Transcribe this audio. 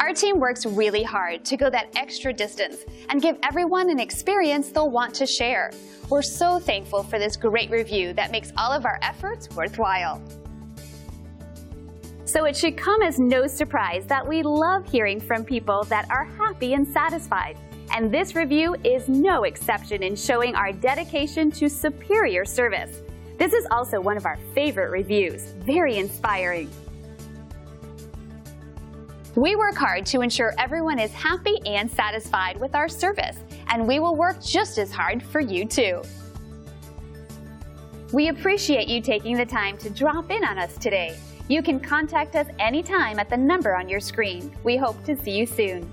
Our team works really hard to go that extra distance and give everyone an experience they'll want to share. We're so thankful for this great review that makes all of our efforts worthwhile. So it should come as no surprise that we love hearing from people that are happy and satisfied. And this review is no exception in showing our dedication to superior service. This is also one of our favorite reviews. Very inspiring. We work hard to ensure everyone is happy and satisfied with our service, and we will work just as hard for you too. We appreciate you taking the time to drop in on us today. You can contact us anytime at the number on your screen. We hope to see you soon.